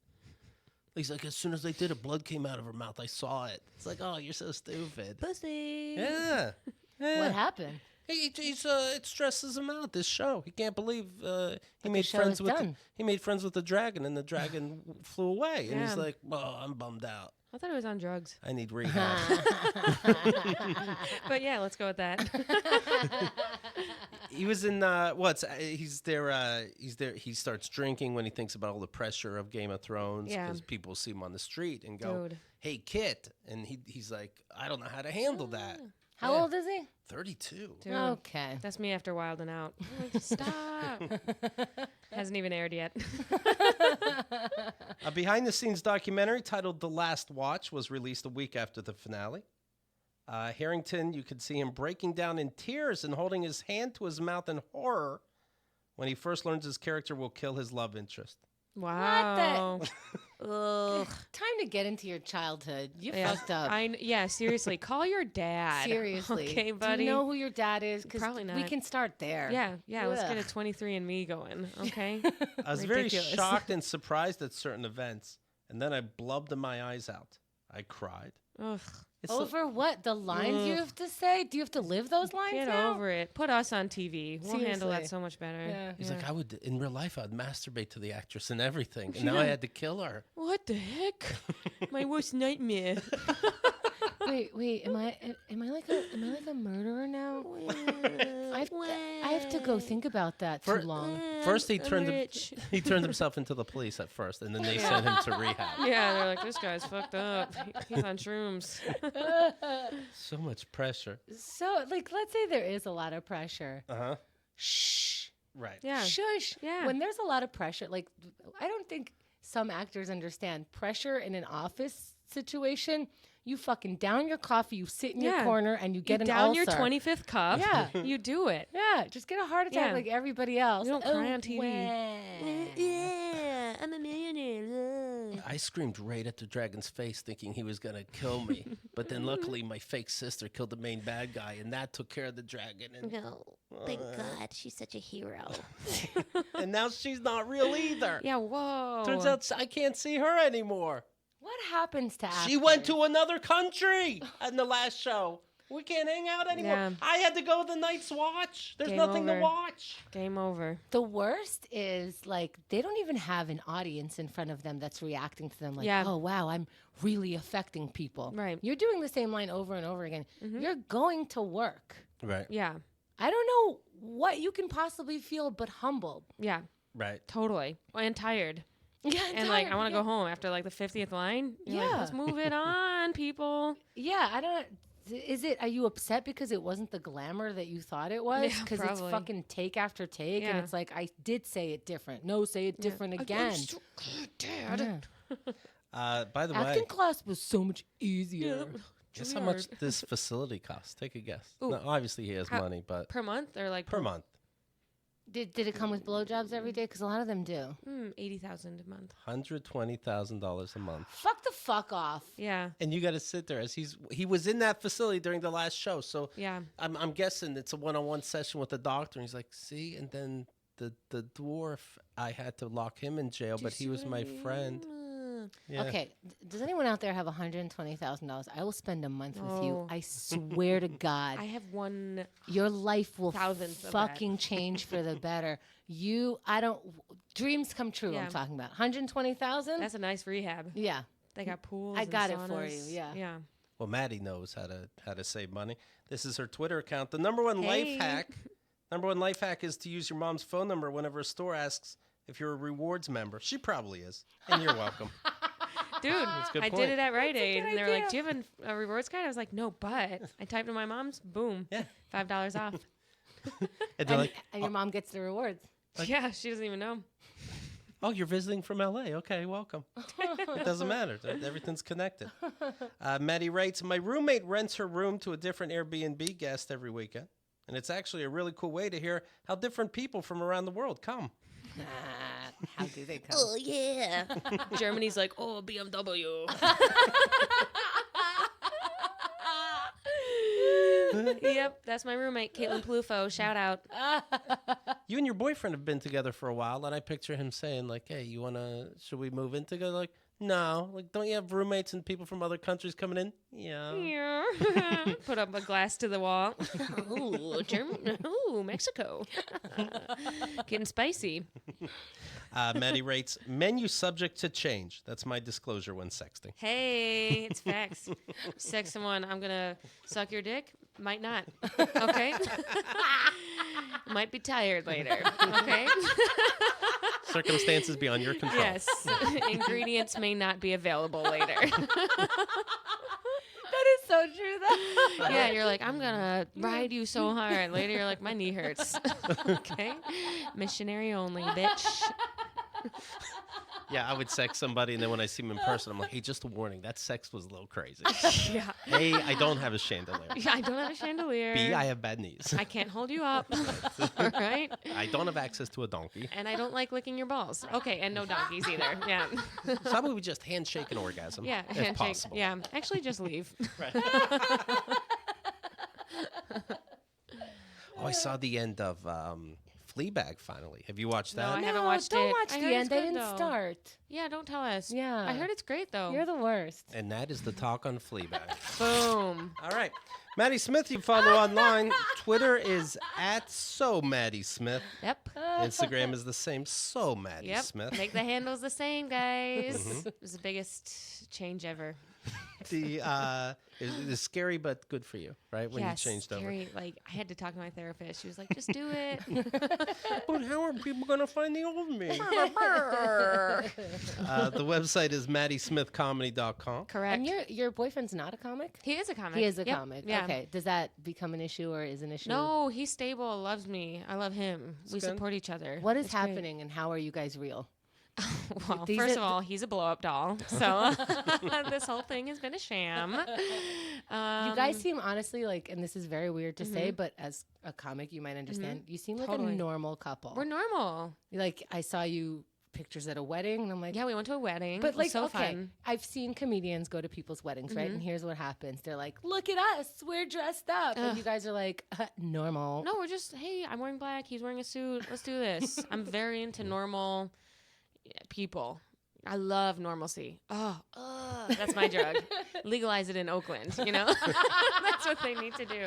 Speaker 1: He's like, as soon as they did it, blood came out of her mouth. I saw it. It's like, oh, you're so stupid.
Speaker 3: Pussy.
Speaker 1: Yeah.
Speaker 2: What happened?
Speaker 1: It stresses him out. This show, he can't believe he made
Speaker 2: show
Speaker 1: friends
Speaker 2: is
Speaker 1: with
Speaker 2: done.
Speaker 1: he made friends with the dragon, and the dragon flew away. And he's
Speaker 3: Yeah.
Speaker 1: like, "Oh, I'm bummed out.
Speaker 3: I thought he was on drugs.
Speaker 1: I need rehab."
Speaker 3: But yeah, let's go with that.
Speaker 1: He was in he's there. He starts drinking when he thinks about all the pressure of Game of Thrones
Speaker 3: Yeah.
Speaker 1: because people see him on the street and go,
Speaker 3: Dude.
Speaker 1: "Hey, Kit," and he's like, "I don't know how to handle that."
Speaker 2: How
Speaker 1: Yeah.
Speaker 2: old is he?
Speaker 1: 32.
Speaker 3: Dude.
Speaker 2: Okay.
Speaker 3: That's me after Wildin' Out. I'm like, stop. Hasn't even aired yet.
Speaker 1: A behind-the-scenes documentary titled "The Last Watch" was released a week after the finale. Harrington, you could see him breaking down in tears and holding his hand to his mouth in horror when he first learns his character will kill his love interest.
Speaker 3: Wow. Ugh.
Speaker 2: Time to get into your childhood. You
Speaker 3: Yeah.
Speaker 2: fucked up.
Speaker 3: Yeah, seriously. Call your dad.
Speaker 2: Seriously.
Speaker 3: Okay,
Speaker 2: Do
Speaker 3: buddy.
Speaker 2: you know who your dad is? Because
Speaker 3: Probably
Speaker 2: we
Speaker 3: not.
Speaker 2: can start there.
Speaker 3: Yeah, let's get a
Speaker 2: Ugh.
Speaker 3: 23andMe going, okay?
Speaker 1: I was
Speaker 3: Ridiculous.
Speaker 1: very shocked and surprised at certain events, and then I blubbed my eyes out. I cried.
Speaker 3: Ugh.
Speaker 1: It's
Speaker 2: Over what? The lines you have to say? Do you have to live those lines
Speaker 3: Get
Speaker 2: now?
Speaker 3: over it. Put us on TV. We'll handle that
Speaker 2: Seriously.
Speaker 3: so much better.
Speaker 2: Yeah.
Speaker 1: He's like, in real life, I'd masturbate to the actress and everything. And now I had to kill her.
Speaker 3: What the heck? My worst nightmare.
Speaker 2: Wait, am I like a murderer now? I have to go think about that too long.
Speaker 1: First, he
Speaker 3: I'm
Speaker 1: turned
Speaker 3: rich.
Speaker 1: he turned himself into the police at first, and then they sent him to rehab.
Speaker 3: Yeah, they're like, this guy's fucked up. He's on shrooms.
Speaker 1: So much pressure.
Speaker 2: So, like, let's say there is a lot of pressure.
Speaker 1: Uh-huh.
Speaker 2: Shh.
Speaker 1: Right.
Speaker 3: Yeah.
Speaker 2: Shush.
Speaker 3: Yeah.
Speaker 2: When there's a lot of pressure, like, I don't think some actors understand pressure in an office situation. You fucking down your coffee, you sit in your corner, and you get an
Speaker 3: down
Speaker 2: ulcer.
Speaker 3: your 25th cup.
Speaker 2: Yeah.
Speaker 3: You do it.
Speaker 2: Yeah, just get a heart attack
Speaker 3: Yeah.
Speaker 2: like everybody else.
Speaker 3: You don't cry on TV.
Speaker 2: Yeah,
Speaker 3: I'm a millionaire.
Speaker 1: I screamed right at the dragon's face, thinking he was gonna kill me. But then, luckily, my fake sister killed the main bad guy, and that took care of the dragon. And,
Speaker 4: No, thank God, she's such a hero.
Speaker 1: and now she's not real either.
Speaker 3: Yeah, whoa.
Speaker 1: Turns out I can't see her anymore.
Speaker 2: What happens to actors?
Speaker 1: She went to another country in the last show. We can't hang out anymore.
Speaker 3: Yeah.
Speaker 1: I had to go the Night's Watch. There's
Speaker 3: Game
Speaker 1: nothing
Speaker 3: over.
Speaker 1: to watch.
Speaker 3: Game over.
Speaker 2: The worst is, like, they don't even have an audience in front of them that's reacting to them like,
Speaker 3: Yeah.
Speaker 2: oh, wow, I'm really affecting people.
Speaker 3: Right.
Speaker 2: You're doing the same line over and over again. You're going to work.
Speaker 1: Right.
Speaker 3: Yeah.
Speaker 2: I don't know what you can possibly feel but humbled.
Speaker 3: Yeah.
Speaker 1: Right.
Speaker 3: Totally. And tired.
Speaker 2: Yeah,
Speaker 3: And like, I want to go home after like the 50th line. You're like,
Speaker 2: Yeah.
Speaker 3: let's move it on, people.
Speaker 2: Yeah, I don't. Are you upset because it wasn't the glamour that you thought it was?
Speaker 3: Yeah,
Speaker 2: Because it's
Speaker 3: probably.
Speaker 2: fucking take after take, and
Speaker 3: Yeah.
Speaker 2: it's like, I did say it different. No, say it different again.
Speaker 3: Dad.
Speaker 2: Yeah.
Speaker 1: By the way,
Speaker 2: Acting class was so much easier.
Speaker 1: guess how much this facility costs? Take a guess.
Speaker 3: Ooh.
Speaker 1: No, obviously, he has money, but
Speaker 3: Per month or like
Speaker 1: per month,
Speaker 2: Did it come with blowjobs every day? Because a lot of them do.
Speaker 3: 80,000 a month.
Speaker 1: $120,000 a month.
Speaker 2: Fuck off.
Speaker 3: Yeah.
Speaker 1: And you got to sit there as he was in that facility during the last show. So
Speaker 3: Yeah.
Speaker 1: I'm guessing it's a one-on-one session with the doctor. And he's like, see, and then the dwarf, I had to lock him in jail, but he was my friend. Yeah.
Speaker 2: Okay, does anyone out there have $120,000? I will spend a month with you.
Speaker 3: No.
Speaker 2: I swear to God.
Speaker 3: I have one.
Speaker 2: Your life will
Speaker 3: Thousands of that.
Speaker 2: fucking change for the better. Dreams come true.
Speaker 3: Yeah.
Speaker 2: I'm talking about 120,000.
Speaker 3: That's a nice rehab.
Speaker 2: Yeah,
Speaker 3: They got pools.
Speaker 2: I
Speaker 3: and
Speaker 2: got it for you,
Speaker 3: saunas.
Speaker 2: yeah.
Speaker 3: Yeah.
Speaker 1: Well, Maddy knows how to save money. This is her Twitter account. The number one life
Speaker 3: Hey.
Speaker 1: hack. Number one life hack is to use your mom's phone number whenever a store asks if you're a rewards member. She probably is, and you're welcome.
Speaker 3: Dude,
Speaker 1: a good
Speaker 3: I
Speaker 1: point.
Speaker 3: did it at Rite Aid,
Speaker 2: good
Speaker 3: and they were like,
Speaker 2: idea.
Speaker 3: "Do you have a rewards card?" I was like, "No, but I typed in my mom's. Boom,
Speaker 1: Yeah.
Speaker 3: $5 off."
Speaker 1: And they're like,
Speaker 2: and your mom gets the rewards.
Speaker 3: Yeah, she doesn't even know.
Speaker 1: "Oh, you're visiting from LA? Okay, welcome." It doesn't matter. Everything's connected. Maddy writes, "My roommate rents her room to a different Airbnb guest every weekend, and it's actually a really cool way to hear how different people from around the world come."
Speaker 2: How do they come?
Speaker 4: Oh, yeah.
Speaker 3: Germany's like, "Oh, BMW." Yep, that's my roommate, Caitlin Plufo. Shout out.
Speaker 1: You and your boyfriend have been together for a while, and I picture him saying, like, "Hey, should we move in together?" Like, no. Like, don't you have roommates and people from other countries coming in? Yeah.
Speaker 3: Yeah. Put up a glass to the wall. Ooh, Germany. Ooh, Mexico. Getting spicy.
Speaker 1: Maddy rates, menu subject to change. That's my disclosure when sexting.
Speaker 3: Hey, it's facts. Sex someone, I'm gonna suck your dick. Might not. Okay. Might be tired later. Okay.
Speaker 1: Circumstances beyond your control.
Speaker 3: Yes. Ingredients may not be available later.
Speaker 2: That is so true, though.
Speaker 3: Yeah, you're like, I'm gonna ride you so hard. Later, you're like, my knee hurts. Okay. Missionary only, bitch.
Speaker 1: Yeah, I would sex somebody, and then when I see them in person, I'm like, hey, just a warning, that sex was a little crazy.
Speaker 3: Yeah.
Speaker 1: A, I don't have a chandelier.
Speaker 3: Yeah, I don't have a chandelier.
Speaker 1: B, I have bad knees.
Speaker 3: I can't hold you up. All right.
Speaker 1: I don't have access to a donkey.
Speaker 3: And I don't like licking your balls. Okay, and no donkeys either. Yeah.
Speaker 1: So how about we just handshake an orgasm?
Speaker 3: Yeah,
Speaker 1: if
Speaker 3: handshake.
Speaker 1: possible.
Speaker 3: Yeah, actually, just leave.
Speaker 1: Oh, I saw the end of Fleabag finally. Have you watched
Speaker 3: No,
Speaker 1: that?
Speaker 3: I haven't watched
Speaker 2: don't
Speaker 3: it.
Speaker 2: watch
Speaker 3: I
Speaker 2: the
Speaker 3: heard it's
Speaker 2: end. They
Speaker 3: good,
Speaker 2: didn't
Speaker 3: though.
Speaker 2: start.
Speaker 3: Yeah, don't tell us.
Speaker 2: Yeah.
Speaker 3: I heard it's great though.
Speaker 2: You're the worst.
Speaker 1: And that is the talk on Fleabag.
Speaker 3: Boom.
Speaker 1: All right. Maddie Smith, you follow online. Twitter is at So Maddie Smith.
Speaker 3: Yep.
Speaker 1: Instagram is the same, So Maddie
Speaker 3: Yep.
Speaker 1: Smith.
Speaker 3: Make the handles the same, guys. It was the biggest change ever.
Speaker 1: It's scary but good for you, right? When you changed
Speaker 3: scary. Like I had to talk to my therapist. She was like, "Just do it."
Speaker 1: over. But how are people going to find the old me? The website is maddysmithcomedy.com.
Speaker 3: Correct.
Speaker 2: And your boyfriend's not a comic?
Speaker 3: He is a comic.
Speaker 2: He is a
Speaker 3: Yep.
Speaker 2: comic.
Speaker 3: Yeah.
Speaker 2: Okay. Does that become an issue or is an issue?
Speaker 3: No, he's stable. Loves me. I love him. We
Speaker 1: good.
Speaker 3: support each other.
Speaker 2: What is
Speaker 3: It's great.
Speaker 2: happening and how are you guys real?
Speaker 3: Well,
Speaker 2: These
Speaker 3: first
Speaker 2: are-
Speaker 3: of all, he's a blow-up doll. So this whole thing has been a sham.
Speaker 2: You guys seem honestly like, and this is very weird to say, but as a comic, you might understand. You seem like
Speaker 3: Totally.
Speaker 2: a normal couple.
Speaker 3: We're normal.
Speaker 2: Like I saw you pictures at a wedding, and I'm like,
Speaker 3: Yeah, we went to a wedding.
Speaker 2: But
Speaker 3: It was
Speaker 2: like,
Speaker 3: so
Speaker 2: okay,
Speaker 3: fun.
Speaker 2: I've seen comedians go to people's weddings, right? And here's what happens: they're like, "Look at us, we're dressed up," and you guys are like, "Normal."
Speaker 3: No, we're just, hey, I'm wearing black. He's wearing a suit. Let's do this. I'm very into normal people. I love normalcy. Oh, that's my drug. Legalize it in Oakland, you know? That's what they need to do.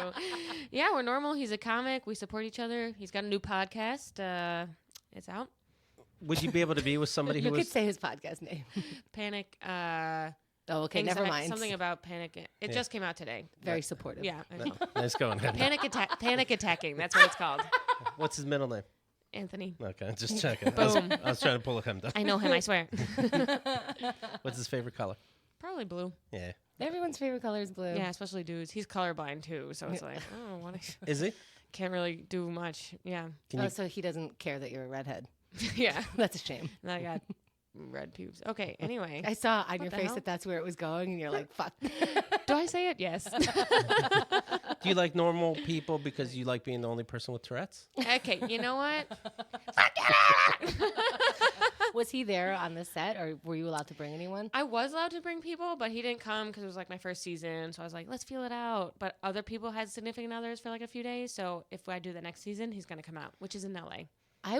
Speaker 3: Yeah, we're normal. He's a comic. We support each other. He's got a new podcast. It's out.
Speaker 1: Would you be able to be with somebody
Speaker 2: You
Speaker 1: who
Speaker 2: could
Speaker 1: was...
Speaker 2: say his podcast name.
Speaker 3: Panic.
Speaker 2: Oh, okay, never mind.
Speaker 3: Something about panic. It just came out today.
Speaker 2: Very supportive.
Speaker 3: Yeah.
Speaker 1: Nice going.
Speaker 3: Panic attacking. That's what it's called.
Speaker 1: What's his middle name?
Speaker 3: Anthony.
Speaker 1: Okay, just checking.
Speaker 3: Boom.
Speaker 1: I was trying to pull him down.
Speaker 3: I know him, I swear.
Speaker 1: What's his favorite color?
Speaker 3: Probably blue.
Speaker 1: Yeah.
Speaker 2: Everyone's favorite color is blue.
Speaker 3: Yeah, especially dudes. He's colorblind too, so it's like, oh, what?
Speaker 1: Is he?
Speaker 3: Can't really do much. Yeah,
Speaker 1: Can
Speaker 2: Oh,
Speaker 1: you...
Speaker 2: so he doesn't care that you're a redhead.
Speaker 3: yeah.
Speaker 2: That's a shame.
Speaker 3: And I got red pubes. Okay. Anyway,
Speaker 2: I saw on your
Speaker 3: the
Speaker 2: face
Speaker 3: hell?
Speaker 2: that that's where it was going, and you're like, "Fuck."
Speaker 3: do I say it? Yes.
Speaker 1: Do you like normal people because you like being the only person with Tourette's?
Speaker 3: Okay. You know what?
Speaker 2: Was he there on the set, or were you allowed to bring anyone?
Speaker 3: I was allowed to bring people, but he didn't come because it was like my first season. So I was like, let's feel it out. But other people had significant others for like a few days. So if I do the next season, he's gonna come out, which is in LA.
Speaker 2: I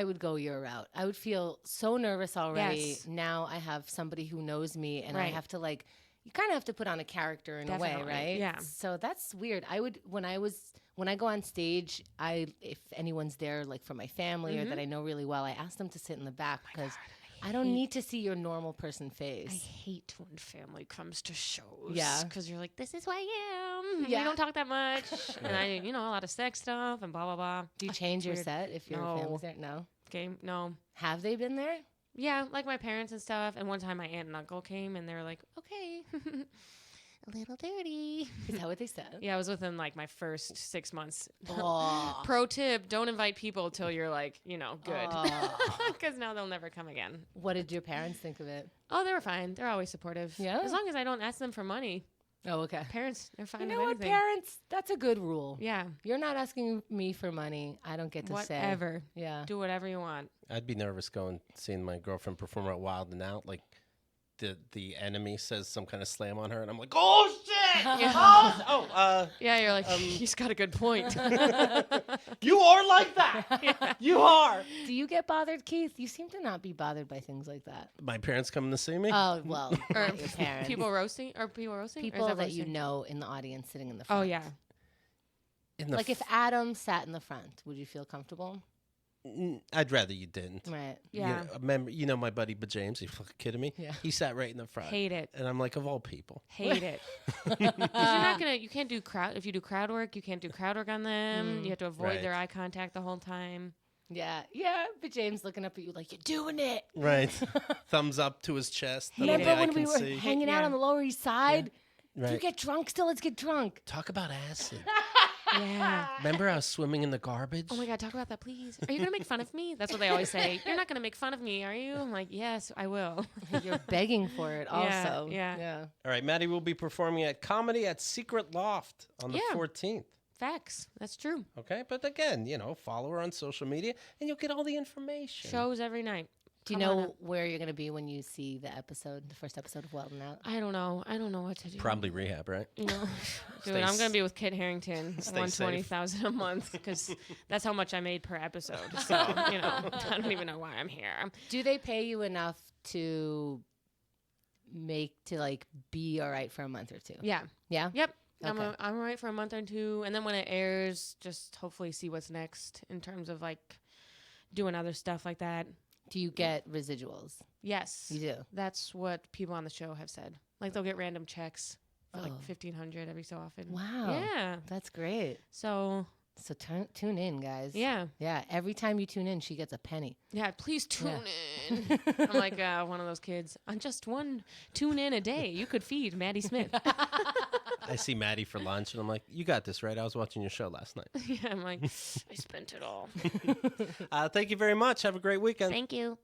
Speaker 2: would go your route. I would feel so nervous already.
Speaker 3: Yes.
Speaker 2: Now I have somebody who knows me, and I
Speaker 3: Right.
Speaker 2: have to like. You kind of have to put on a character in a way,
Speaker 3: Definitely,
Speaker 2: right?
Speaker 3: yeah.
Speaker 2: So that's weird. I would when I go on stage, if anyone's there like from my family or that I know really well, I ask them to sit in the back because I don't need to see your normal person
Speaker 3: I
Speaker 2: face.
Speaker 3: hate when family comes to shows.
Speaker 2: Yeah.
Speaker 3: Because you're like, this is who I am.
Speaker 2: Yeah.
Speaker 3: We don't talk that much. And I, a lot of sex stuff and blah, blah, blah.
Speaker 2: Do you change your
Speaker 3: weird.
Speaker 2: set if your
Speaker 3: No.
Speaker 2: family's there? No.
Speaker 3: Okay. No.
Speaker 2: Have they been there?
Speaker 3: Yeah. Like my parents and stuff. And one time my aunt and uncle came and they were like, okay. A little dirty.
Speaker 2: Is that what they said?
Speaker 3: Yeah. I was within like my first 6 months.
Speaker 2: Aw.
Speaker 3: Pro tip, don't invite people till you're like, good.
Speaker 2: Aw.
Speaker 3: Because now they'll never come again.
Speaker 2: What did your parents think of it?
Speaker 3: Oh, they were fine. They're always supportive.
Speaker 2: Yeah?
Speaker 3: As long as I don't ask them for money.
Speaker 2: Oh, okay.
Speaker 3: Parents, they're fine
Speaker 2: You
Speaker 3: with
Speaker 2: know what,
Speaker 3: anything.
Speaker 2: parents? That's a good rule.
Speaker 3: Yeah.
Speaker 2: You're not asking me for money. I don't get to say.
Speaker 3: Whatever.
Speaker 2: Yeah.
Speaker 3: Do whatever you want.
Speaker 1: I'd be nervous seeing my girlfriend perform at Wild and Out. Like the enemy says some kind of slam on her, and I'm like, oh shit!
Speaker 3: Yeah, you're like, he's got a good point.
Speaker 1: You are like that. You are.
Speaker 2: Do you get bothered, Keith? You seem to not be bothered by things like that.
Speaker 1: My parents coming to see me.
Speaker 2: Oh, well,
Speaker 3: Or
Speaker 2: not your parents.
Speaker 3: people roasting? Or people roasting? Or is
Speaker 2: People that you
Speaker 3: roasting?
Speaker 2: know in the audience sitting in the front.
Speaker 3: Oh, yeah.
Speaker 1: In the
Speaker 2: Like if Adam sat in the front, would you feel comfortable?
Speaker 1: I'd rather you didn't.
Speaker 2: Right.
Speaker 3: Yeah.
Speaker 1: Remember, my buddy, but James, you fucking kidding me?
Speaker 2: Yeah.
Speaker 1: He sat right in the front.
Speaker 3: Hate it.
Speaker 1: And I'm like, of all people.
Speaker 3: Hate it. Because you're not going to, you can't do crowd, if you do crowd work, you can't do crowd work on them. You have to avoid
Speaker 1: Right.
Speaker 3: their eye contact the whole time.
Speaker 2: Yeah. Yeah. But James looking up at you like, you're doing it.
Speaker 1: Right. Thumbs up to his chest. that only
Speaker 2: Remember
Speaker 1: I
Speaker 2: when we
Speaker 1: can
Speaker 2: were
Speaker 1: see.
Speaker 2: hanging out
Speaker 3: Yeah.
Speaker 2: on the Lower East Side? Do you
Speaker 1: Right.
Speaker 2: get drunk still? Let's get drunk.
Speaker 1: Talk about acid.
Speaker 3: Yeah.
Speaker 1: Remember I was swimming in the garbage?
Speaker 3: Oh my God, talk about that, please. Are you going to make fun of me? That's what they always say. You're not going to make fun of me, are you? I'm like, yes, I will.
Speaker 2: You're begging for it
Speaker 3: Yeah,
Speaker 2: also.
Speaker 3: yeah.
Speaker 1: All right, Maddie will be performing at Comedy at Secret Loft on the
Speaker 3: Yeah.
Speaker 1: 14th.
Speaker 3: Facts. That's true.
Speaker 1: Okay, but again, follow her on social media and you'll get all the information.
Speaker 3: Shows every night.
Speaker 2: Do you
Speaker 3: Come on
Speaker 2: know
Speaker 3: up.
Speaker 2: where you're gonna be when you see the first episode of Wild 'N Out?
Speaker 3: I don't know. I don't know what to do.
Speaker 1: Probably rehab, right?
Speaker 3: You know, dude,
Speaker 1: Stay
Speaker 3: I'm gonna
Speaker 1: s-
Speaker 3: be with Kit Harington,
Speaker 1: Stay
Speaker 3: 120,000 a month, because that's how much I made per episode. So you know, I don't even know why I'm here.
Speaker 2: Do they pay you enough to like be all right for a month or two?
Speaker 3: Yeah.
Speaker 2: Yeah.
Speaker 3: Yep. I'm
Speaker 2: Okay.
Speaker 3: I'm all right for a month or two, and then when it airs, just hopefully see what's next in terms of like doing other stuff like that.
Speaker 2: Do you get residuals?
Speaker 3: Yes,
Speaker 2: You do.
Speaker 3: that's what people on the show have said. Like they'll get random checks for like
Speaker 2: Oh.
Speaker 3: 1,500 every so often.
Speaker 2: Wow.
Speaker 3: Yeah.
Speaker 2: That's great.
Speaker 3: So
Speaker 2: So tune in, guys.
Speaker 3: yeah,
Speaker 2: Yeah. Every time you tune in, she gets a penny.
Speaker 3: yeah. Please tune in. I'm like one of those kids. On just one tune in a day, you could feed Maddie Smith.
Speaker 1: I see Maddy for lunch, and I'm like, "You got this, right? I was watching your show last night."
Speaker 3: Yeah, I'm like, I spent it all.
Speaker 1: Thank you very much. Have a great weekend.
Speaker 4: Thank you.